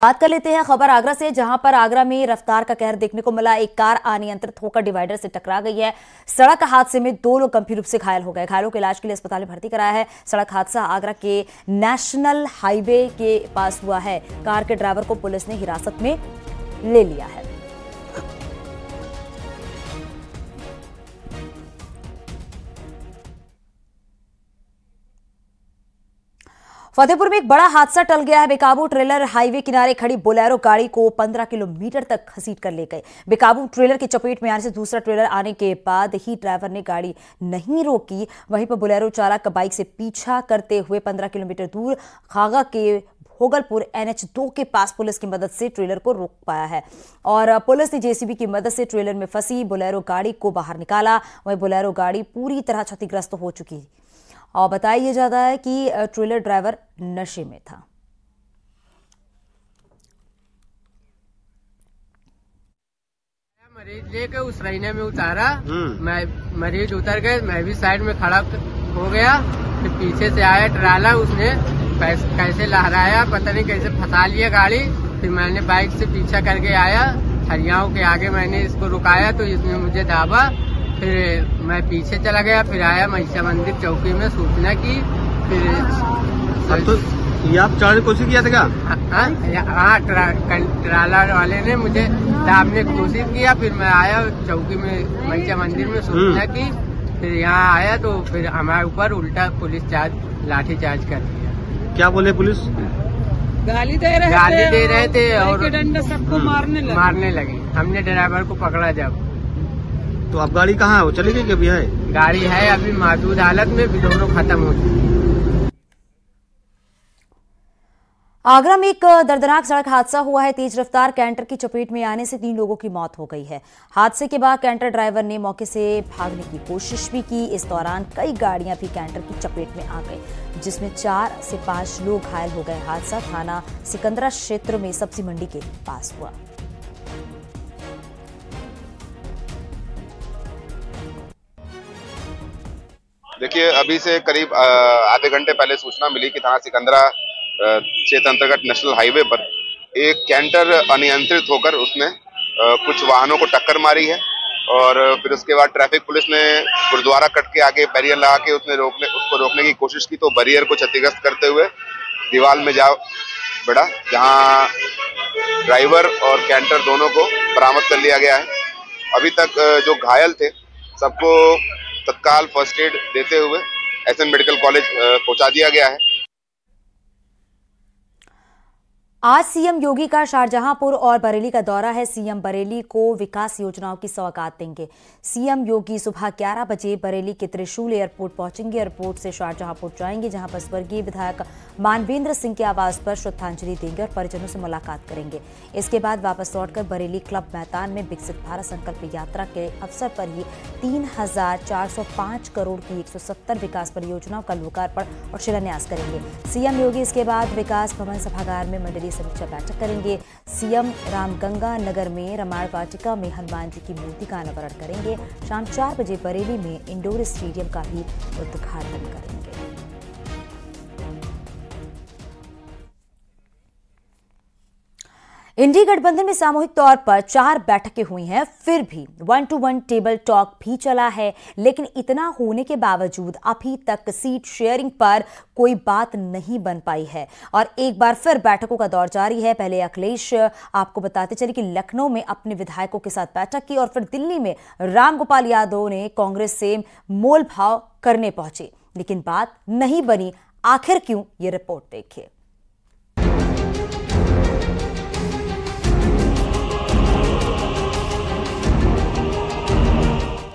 बात कर लेते हैं खबर आगरा से, जहां पर आगरा में रफ्तार का कहर देखने को मिला। एक कार अनियंत्रित होकर डिवाइडर से टकरा गई है। सड़क हादसे में 2 लोग गंभीर रूप से घायल हो गए। घायलों को इलाज के लिए अस्पताल में भर्ती कराया है। सड़क हादसा आगरा के नेशनल हाईवे के पास हुआ है। कार के ड्राइवर को पुलिस ने हिरासत में ले लिया है। फतेहपुर में एक बड़ा हादसा टल गया है। बेकाबू ट्रेलर हाईवे किनारे खड़ी बोलेरो गाड़ी को 15 किलोमीटर तक घसीट कर ले गए। बेकाबू ट्रेलर की चपेट में आने से दूसरा ट्रेलर आने के बाद ही ड्राइवर ने गाड़ी नहीं रोकी। वहीं पर बोलेरो चालक बाइक से पीछा करते हुए 15 किलोमीटर दूर खागा के भोगलपुर NH2 के पास पुलिस की मदद से ट्रेलर को रोक पाया है और पुलिस ने JCB की मदद से ट्रेलर में फंसी बोलेरो गाड़ी को बाहर निकाला। वहीं बोलेरो गाड़ी पूरी तरह क्षतिग्रस्त हो चुकी और बताया जाता है कि ट्रेलर ड्राइवर नशे में था। मरीज लेके उस रहीने में उतारा, मैं मरीज उतर गए, मैं भी साइड में खड़ा हो गया। फिर पीछे से आया ट्राला, उसने कैसे लहराया पता नहीं, कैसे फंसा लिया गाड़ी। फिर मैंने बाइक से पीछा करके आया, हरियाओं के आगे मैंने इसको रुकाया तो इसने मुझे दाबा। फिर मैं पीछे चला गया, फिर आया महिषा मंदिर चौकी में सूचना की। फिर तो ये आप चढ़ने की कोशिश किया था क्या? हाँ, ट्राला वाले ने मुझे दाबने की कोशिश किया। फिर मैं आया चौकी में महिषा मंदिर में सूचना की। फिर यहाँ आया तो फिर हमारे ऊपर उल्टा पुलिस लाठी चार्ज कर दिया। क्या बोले पुलिस? गाली दे रहे थे और डंडा सबको मारने लगे। हमने ड्राइवर को पकड़ा जब। तो अब गाड़ी कहाँ है? वो चली गई कि अभी है? गाड़ी है अभी मौजूद हालत में, भी दोनों खत्म हो चुके। आगरा में एक दर्दनाक सड़क हादसा हुआ है। तेज रफ्तार कैंटर की चपेट में आने से 3 लोगों की मौत हो गई है। हादसे के बाद कैंटर ड्राइवर ने मौके से भागने की कोशिश भी की। इस दौरान कई गाड़ियां भी कैंटर की चपेट में आ गई, जिसमें 4 से 5 लोग घायल हो गए। हादसा थाना सिकंदरा क्षेत्र में सब्जी मंडी के पास हुआ। देखिए, अभी से करीब आधे घंटे पहले सूचना मिली कि थाना सिकंदरा क्षेत्र अंतर्गत नेशनल हाईवे पर एक कैंटर अनियंत्रित होकर उसने कुछ वाहनों को टक्कर मारी है और फिर उसके बाद ट्रैफिक पुलिस ने गुरुद्वारा कट के आगे बैरियर लगा के उसको रोकने की कोशिश की तो बैरियर को क्षतिग्रस्त करते हुए दीवार में जा बढ़ा, जहां ड्राइवर और कैंटर दोनों को बरामद कर लिया गया है। अभी तक जो घायल थे सबको तत्काल फर्स्ट एड देते हुए SN मेडिकल कॉलेज पहुंचा दिया गया है। आज सीएम योगी का शाहजहांपुर और बरेली का दौरा है। सीएम बरेली को विकास योजनाओं की सौगात देंगे। सीएम योगी सुबह 11 बजे बरेली के त्रिशूल एयरपोर्ट पहुंचेंगे। एयरपोर्ट से शाहजहांपुर जाएंगे, जहां पर स्वर्गीय विधायक मानवेंद्र सिंह के आवास पर श्रद्धांजलि देंगे और परिजनों से मुलाकात करेंगे। इसके बाद वापस लौटकर बरेली क्लब मैदान में विकसित भारत संकल्प यात्रा के अवसर पर ही 3,405 करोड़ की 170 विकास परियोजनाओं का लोकार्पण और शिलान्यास करेंगे। सीएम योगी इसके बाद विकास भवन सभागार में मंडलीय समीक्षा बैठक करेंगे। सीएम रामगंगा नगर में रामायण वाटिका में हनुमान जी की मूर्ति का अनावरण करेंगे। शाम 4 बजे बरेली में इंडोर स्टेडियम का भी उद्घाटन करेंगे। इंडी गठबंधन में सामूहिक तौर पर 4 बैठकें हुई हैं, फिर भी 1-to-1 टेबल टॉक भी चला है। लेकिन इतना होने के बावजूद अभी तक सीट शेयरिंग पर कोई बात नहीं बन पाई है और एक बार फिर बैठकों का दौर जारी है। पहले अखिलेश आपको बताते चले कि लखनऊ में अपने विधायकों के साथ बैठक की और फिर दिल्ली में रामगोपाल यादव ने कांग्रेस से मोल भाव करने पहुंचे, लेकिन बात नहीं बनी। आखिर क्यों, ये रिपोर्ट देखिए।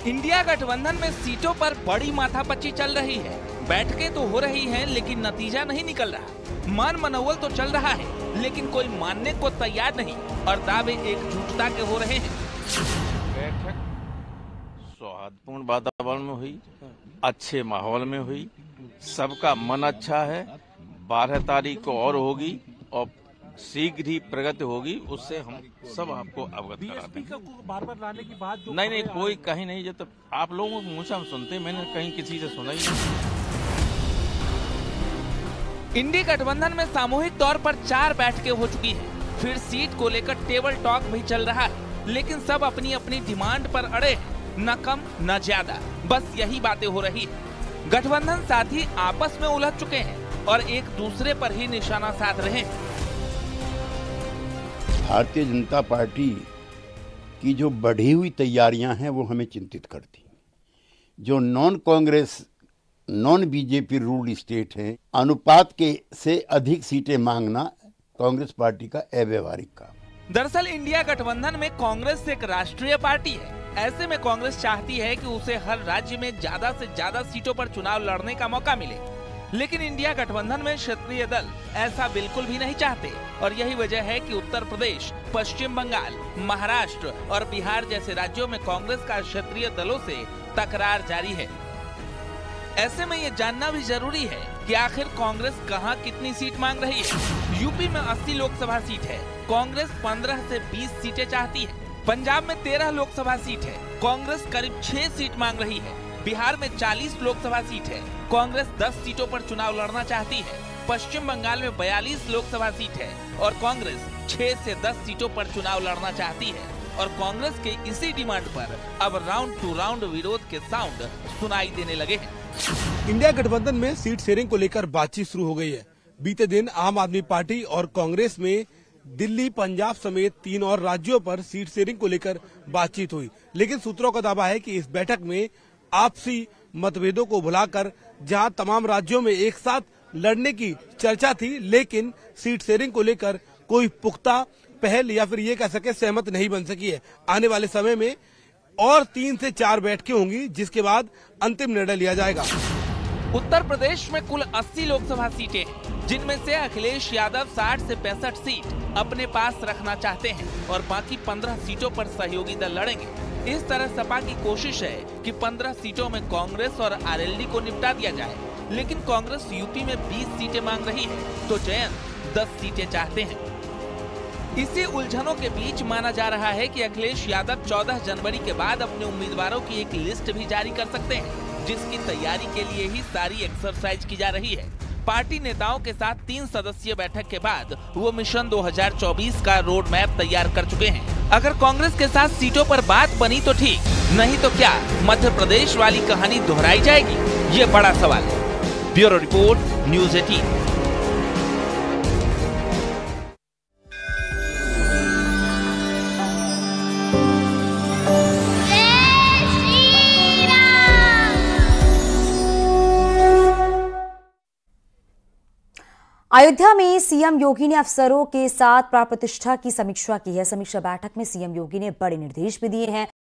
इंडिया गठबंधन में सीटों पर बड़ी माथापच्ची चल रही है। बैठकें तो हो रही हैं, लेकिन नतीजा नहीं निकल रहा। मान मनोवल तो चल रहा है, लेकिन कोई मानने को तैयार नहीं और दावे एकजुटता के हो रहे हैं। बैठक सौहार्दपूर्ण वातावरण में हुई, अच्छे माहौल में हुई, सबका मन अच्छा है। 12 तारीख को और होगी और शीघ्र ही प्रगति होगी, उससे हम सब आपको अवगत कराते हैं। बार-बार लाने की बात नहीं, कोई कहीं नहीं। जब तक आप लोगों के मुंह से हम सुनते, मैंने कहीं किसी से सुना ही नहीं। इंडी गठबंधन में सामूहिक तौर पर 4 बैठकें हो चुकी हैं। फिर सीट को लेकर टेबल टॉक भी चल रहा है, लेकिन सब अपनी अपनी डिमांड पर अड़े हैं, न कम न ज्यादा, बस यही बातें हो रही है। गठबंधन साथी आपस में उलझ चुके हैं और एक दूसरे पर ही निशाना साध रहे हैं। भारतीय जनता पार्टी की जो बढ़ी हुई तैयारियां हैं वो हमें चिंतित करती हैं। जो non Congress non BJP ruled state है, अनुपात के से अधिक सीटें मांगना कांग्रेस पार्टी का अव्यवहारिक काम। दरअसल इंडिया गठबंधन में कांग्रेस एक राष्ट्रीय पार्टी है। ऐसे में कांग्रेस चाहती है कि उसे हर राज्य में ज्यादा से ज्यादा सीटों पर चुनाव लड़ने का मौका मिले, लेकिन इंडिया गठबंधन में क्षेत्रीय दल ऐसा बिल्कुल भी नहीं चाहते और यही वजह है कि उत्तर प्रदेश, पश्चिम बंगाल, महाराष्ट्र और बिहार जैसे राज्यों में कांग्रेस का क्षेत्रीय दलों से तकरार जारी है। ऐसे में ये जानना भी जरूरी है कि आखिर कांग्रेस कहां कितनी सीट मांग रही है। यूपी में 80 लोकसभा सीट है, कांग्रेस 15 से 20 सीटें चाहती है। पंजाब में 13 लोकसभा सीट है, कांग्रेस करीब 6 सीट मांग रही है। बिहार में 40 लोकसभा सीट है, कांग्रेस 10 सीटों पर चुनाव लड़ना चाहती है। पश्चिम बंगाल में 42 लोकसभा सीट है और कांग्रेस 6 से 10 सीटों पर चुनाव लड़ना चाहती है और कांग्रेस के इसी डिमांड पर अब राउंड टू राउंड विरोध के साउंड सुनाई देने लगे हैं। इंडिया गठबंधन में सीट शेयरिंग को लेकर बातचीत शुरू हो गई है। बीते दिन आम आदमी पार्टी और कांग्रेस में दिल्ली, पंजाब समेत 3 और राज्यों पर सीट शेयरिंग को लेकर बातचीत हुई, लेकिन सूत्रों का दावा है कि इस बैठक में आपसी मतभेदों को भुलाकर जहां तमाम राज्यों में एक साथ लड़ने की चर्चा थी, लेकिन सीट शेयरिंग को लेकर कोई पुख्ता पहल या फिर ये कह सके सहमत नहीं बन सकी है। आने वाले समय में और 3 से 4 बैठकें होंगी, जिसके बाद अंतिम निर्णय लिया जाएगा। उत्तर प्रदेश में कुल 80 लोकसभा सीटें हैं, जिनमें से अखिलेश यादव 60 से 65 सीट अपने पास रखना चाहते हैं और बाकी 15 सीटों पर सहयोगी दल लड़ेंगे। इस तरह सपा की कोशिश है कि 15 सीटों में कांग्रेस और आरएलडी को निपटा दिया जाए, लेकिन कांग्रेस यूपी में 20 सीटें मांग रही है तो जयंत 10 सीटें चाहते हैं। इसी उलझनों के बीच माना जा रहा है कि अखिलेश यादव 14 जनवरी के बाद अपने उम्मीदवारों की एक लिस्ट भी जारी कर सकते हैं, जिसकी तैयारी के लिए ही सारी एक्सरसाइज की जा रही है। पार्टी नेताओं के साथ 3 सदस्यीय बैठक के बाद वो मिशन 2024 का रोड मैप तैयार कर चुके हैं। अगर कांग्रेस के साथ सीटों पर बात बनी तो ठीक, नहीं तो क्या मध्य प्रदेश वाली कहानी दोहराई जाएगी, ये बड़ा सवाल है। Bureau report, news 18। अयोध्या में सीएम योगी ने अफसरों के साथ प्राण प्रतिष्ठा की समीक्षा की है। समीक्षा बैठक में सीएम योगी ने बड़े निर्देश भी दिए हैं।